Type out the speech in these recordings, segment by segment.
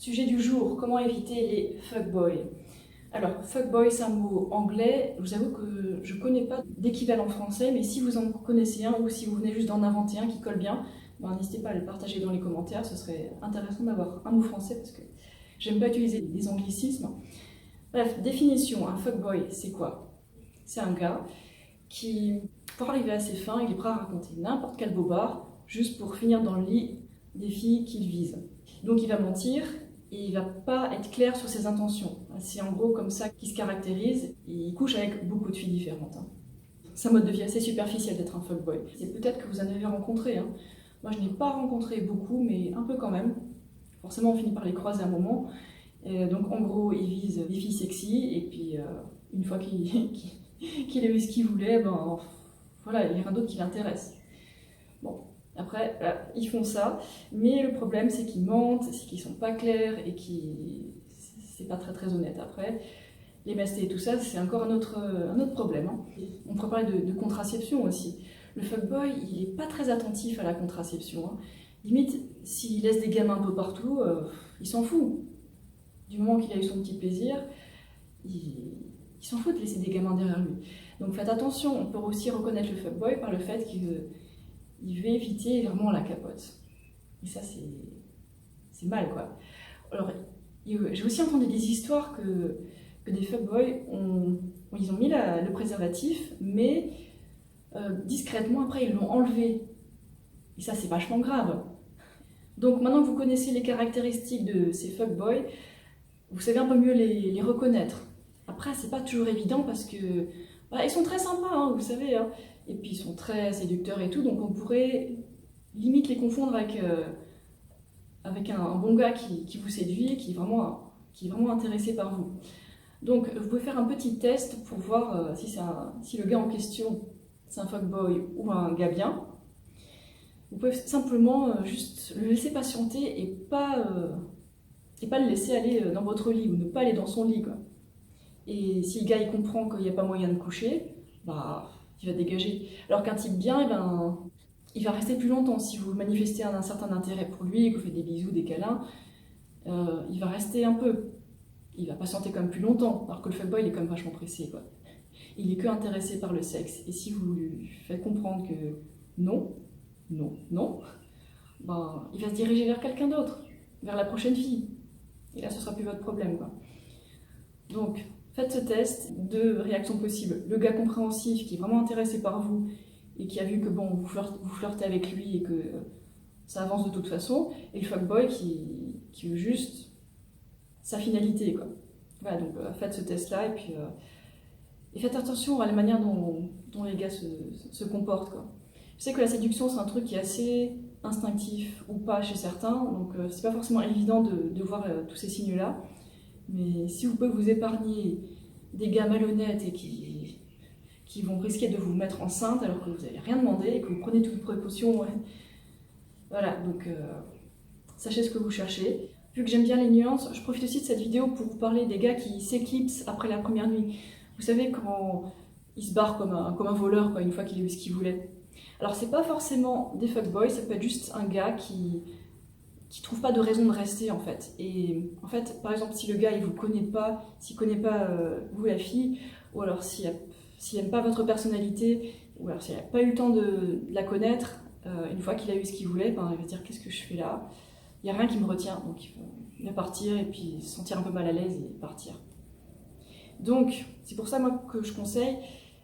Sujet du jour, comment éviter les fuckboys. Alors, fuckboy, c'est un mot anglais. Je vous avoue que je ne connais pas d'équivalent français, mais si vous en connaissez un ou si vous venez juste d'en inventer un qui colle bien, ben, n'hésitez pas à le partager dans les commentaires. Ce serait intéressant d'avoir un mot français parce que j'aime pas utiliser des anglicismes. Bref, définition, un fuckboy, c'est quoi? C'est un gars qui, pour arriver à ses fins, il est prêt à raconter n'importe quel bobard juste pour finir dans le lit des filles qu'il vise. Donc il va mentir et il va pas être clair sur ses intentions. C'est en gros comme ça qu'il se caractérise et il couche avec beaucoup de filles différentes. C'est un mode de vie assez superficiel d'être un fuckboy. C'est peut-être que vous en avez rencontré. Moi je n'ai pas rencontré beaucoup, mais un peu quand même. Forcément on finit par les croiser à un moment. Donc en gros il vise des filles sexy et puis une fois qu'il a eu ce qu'il voulait, ben voilà, il n'y a rien d'autre qui l'intéresse. Bon. Après, ils font ça, mais le problème c'est qu'ils mentent, c'est qu'ils sont pas clairs et c'est pas très honnête. Après, les MST et tout ça, c'est encore un autre problème. On pourrait parler de contraception aussi. Le fuckboy, il est pas très attentif à la contraception. Limite, s'il laisse des gamins un peu partout, il s'en fout. Du moment qu'il a eu son petit plaisir, il s'en fout de laisser des gamins derrière lui. Donc faites attention, on peut aussi reconnaître le fuckboy par le fait qu'il veut éviter vraiment la capote. Et ça, c'est mal, quoi. Alors, j'ai aussi entendu des histoires que des fuckboys ils ont mis le préservatif, mais discrètement, après, ils l'ont enlevé. Et ça, c'est vachement grave. Donc, maintenant que vous connaissez les caractéristiques de ces fuckboys, vous savez un peu mieux les reconnaître. Après, c'est pas toujours évident parce que ils sont très sympas, vous savez. Et puis ils sont très séducteurs et tout, donc on pourrait limite les confondre avec un bon gars qui vous séduit, qui est vraiment intéressé par vous. Donc vous pouvez faire un petit test pour voir si le gars en question c'est un fuckboy ou un gars bien. Vous pouvez simplement juste le laisser patienter et pas le laisser aller dans votre lit ou ne pas aller dans son lit, quoi. Et si le gars il comprend qu'il n'y a pas moyen de coucher, il va dégager. Alors qu'un type bien, il va rester plus longtemps. Si vous manifestez un certain intérêt pour lui, que vous faites des bisous, des câlins, il va rester un peu. Il va patienter quand même plus longtemps, alors que le fuckboy il est quand même vachement pressé, quoi. Il est que intéressé par le sexe. Et si vous lui faites comprendre que non, il va se diriger vers quelqu'un d'autre, vers la prochaine fille. Et là, ce sera plus votre problème, quoi. Donc, faites ce test de réactions possibles. Le gars compréhensif qui est vraiment intéressé par vous et qui a vu que vous flirtez avec lui et que ça avance de toute façon, et le fuckboy qui veut juste sa finalité, quoi. Voilà, donc faites ce test-là et puis faites attention à la manière dont les gars se comportent, quoi. Je sais que la séduction c'est un truc qui est assez instinctif ou pas chez certains, donc c'est pas forcément évident de voir tous ces signes-là. Mais si vous pouvez vous épargner des gars malhonnêtes et qui vont risquer de vous mettre enceinte alors que vous n'avez rien demandé et que vous prenez toutes les précautions, voilà, donc sachez ce que vous cherchez. Vu que j'aime bien les nuances, je profite aussi de cette vidéo pour vous parler des gars qui s'éclipsent après la première nuit. Vous savez, quand il se barre comme un voleur, quoi, une fois qu'il a eu ce qu'il voulait. Alors c'est pas forcément des fuckboys, ça peut être juste un gars qui trouve pas de raison de rester, en fait. Et en fait, par exemple, si le gars il vous connaît pas, s'il connaît pas vous la fille, ou alors s'il aime pas votre personnalité, ou alors s'il n'a pas eu le temps de la connaître, une fois qu'il a eu ce qu'il voulait, il va se dire qu'est-ce que je fais là? Il n'y a rien qui me retient, donc il va partir et puis se sentir un peu mal à l'aise et partir. Donc c'est pour ça moi que je conseille,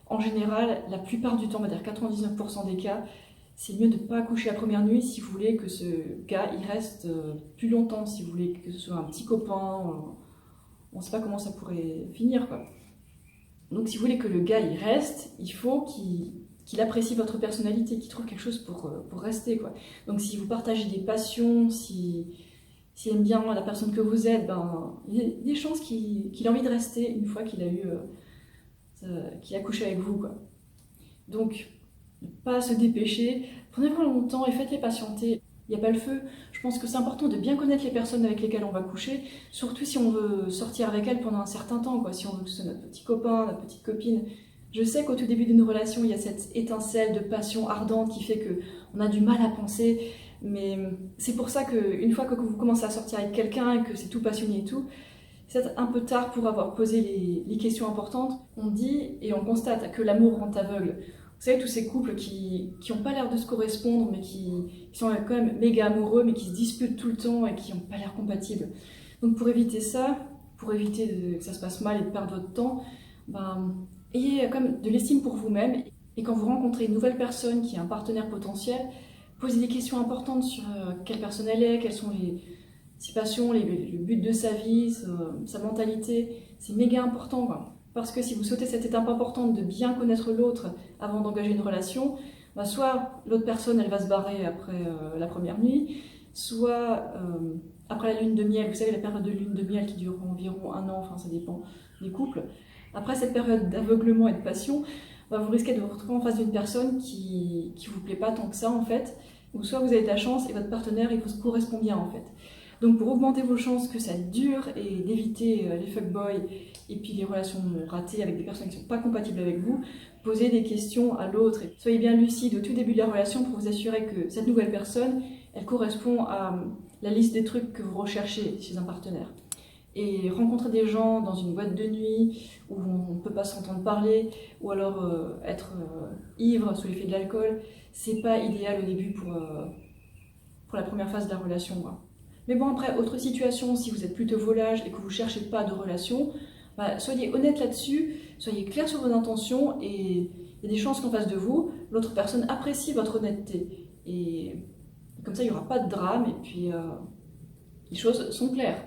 en général, la plupart du temps, on va dire 99% des cas, c'est mieux de ne pas coucher la première nuit si vous voulez que ce gars il reste plus longtemps, si vous voulez que ce soit un petit copain, on ne sait pas comment ça pourrait finir, quoi. Donc si vous voulez que le gars il reste, il faut qu'il apprécie votre personnalité, qu'il trouve quelque chose pour rester, quoi. Donc si vous partagez des passions, s'il aime bien la personne que vous êtes, il y a des chances qu'il a envie de rester une fois qu'il a couché avec vous, quoi. Donc ne pas se dépêcher, prenez vraiment longtemps et faites-les patienter. Il n'y a pas le feu. Je pense que c'est important de bien connaître les personnes avec lesquelles on va coucher, surtout si on veut sortir avec elles pendant un certain temps, quoi. Si on veut que ce soit notre petit copain, notre petite copine. Je sais qu'au tout début d'une relation, il y a cette étincelle de passion ardente qui fait qu'on a du mal à penser Mais c'est pour ça qu'une fois que vous commencez à sortir avec quelqu'un et que c'est tout passionné et tout, c'est un peu tard pour avoir posé les questions importantes. On dit et on constate que l'amour rend aveugle. Vous savez, tous ces couples qui n'ont pas l'air de se correspondre, mais qui sont quand même méga amoureux, mais qui se disputent tout le temps et qui n'ont pas l'air compatibles. Donc pour éviter ça, pour éviter que ça se passe mal et de perdre votre temps, ayez comme de l'estime pour vous-même. Et quand vous rencontrez une nouvelle personne qui est un partenaire potentiel, posez des questions importantes sur quelle personne elle est, quelles sont ses passions, le but de sa vie, sa mentalité. C'est méga important, quoi. Parce que si vous sautez cette étape importante de bien connaître l'autre avant d'engager une relation, soit l'autre personne elle va se barrer après la première nuit, soit après la lune de miel, vous savez la période de lune de miel qui dure environ 1 an, enfin ça dépend des couples. Après cette période d'aveuglement et de passion, vous risquez de vous retrouver en face d'une personne qui vous plaît pas tant que ça en fait, ou soit vous avez de la chance et votre partenaire il vous correspond bien en fait. Donc pour augmenter vos chances que ça dure et d'éviter les fuckboys et puis les relations ratées avec des personnes qui ne sont pas compatibles avec vous, posez des questions à l'autre. Soyez bien lucide au tout début de la relation pour vous assurer que cette nouvelle personne, elle correspond à la liste des trucs que vous recherchez chez un partenaire. Et rencontrer des gens dans une boîte de nuit où on ne peut pas s'entendre parler, ou alors être ivre sous l'effet de l'alcool, c'est pas idéal au début pour la première phase de la relation, quoi. Mais bon, après, autre situation, si vous êtes plutôt volage et que vous ne cherchez pas de relation, soyez honnête là-dessus, soyez clair sur vos intentions et il y a des chances qu'en face de vous, l'autre personne apprécie votre honnêteté. Et comme ça, il n'y aura pas de drame et puis les choses sont claires.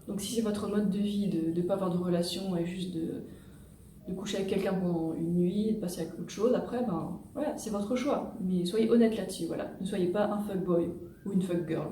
Donc si c'est votre mode de vie de ne pas avoir de relation et juste de coucher avec quelqu'un pendant une nuit, de passer avec autre chose, après, voilà, c'est votre choix. Mais soyez honnête là-dessus, voilà. Ne soyez pas un fuckboy ou une fuckgirl.